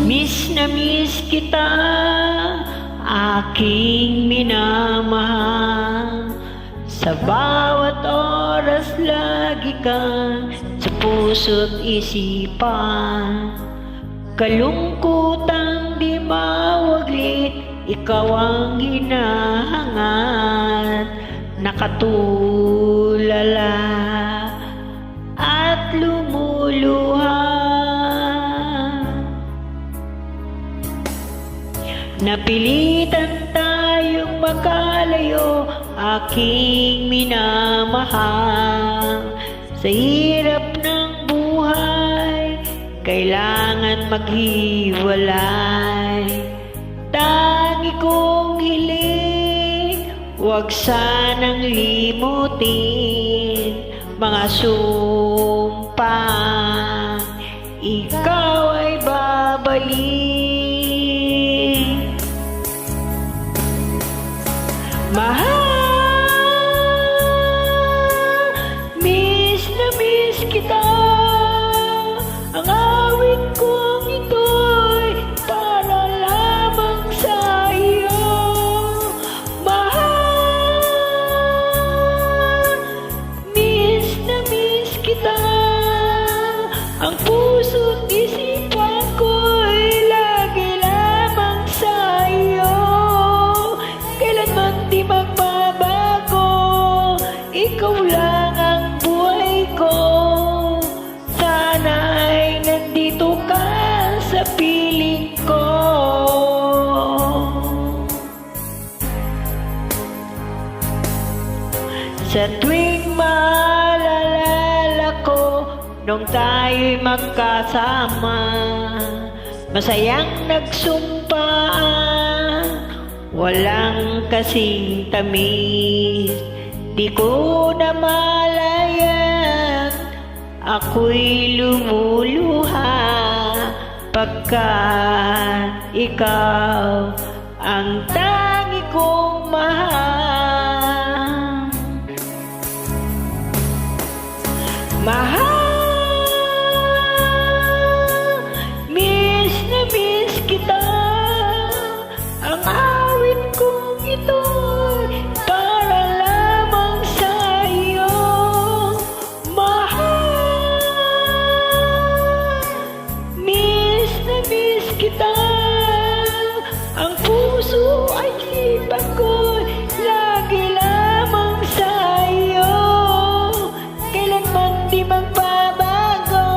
Miss na miss kita, aking minamahal. Sa bawat oras lagi kang sa puso't isipan. Kalungkutang di mawaglit, ikaw ang hinahangat. Nakatulala at lumuluha. Napilitan tayong magkalayo, aking minamahal. Sa hirap ng buhay, kailangan maghiwalay. Tangi kong hiling, huwag sanang limutin mga sumpang ikaw ay babalik. Mahal, miss na miss kita. Ang awit kong ito'y para lamang sa iyo. Mahal, miss na miss kita. Ang puso't isipan ko'y lagi lamang sa iyo. Kailanman di magbabago, ikaw lang ang buhay ko. Sana'y nandito ka sa piling ko. Sa tuwing maalala ko nung tayo'y magkasama, masayang nagsumpaan, walang kasing tamis. Di ko na malayan, ako'y lumuluha pagkat ikaw ang tangi kong mahal. Mahal, miss na miss kita. Ang awit kong ito'y para lamang sa iyo. Mahal, miss na miss kita. Ang puso ay sipan ko'y lagi lamang sa iyo. Kailanman di magbabago,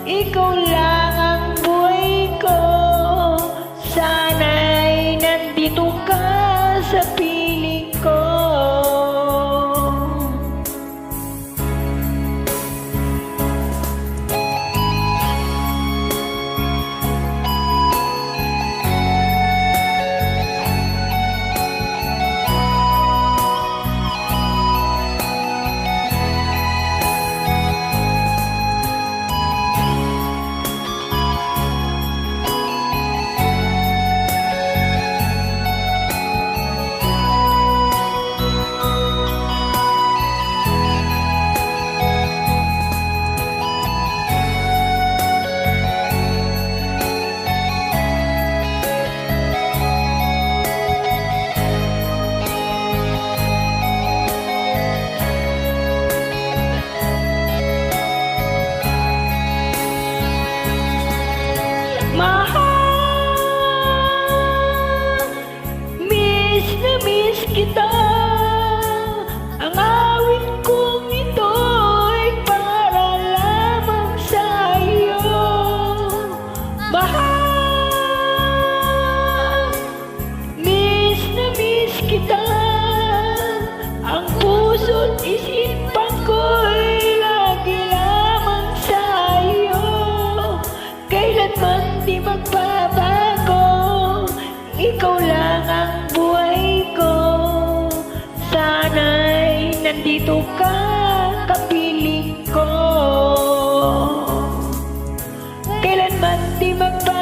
ikaw lang ang buhay ko. Sana'y nandito ka sa piling ko. Mahal, miss na miss kita. Ang awit kong ito'y para lamang sa iyo. Mahal, miss na miss kita. Ang puso't isipan ko'y lagi lamang sa iyo. Kailanman di magbabago, ikaw lang ang buhay ko. Sana'y nandito ka kapiling ko. Kailanman di magbabago,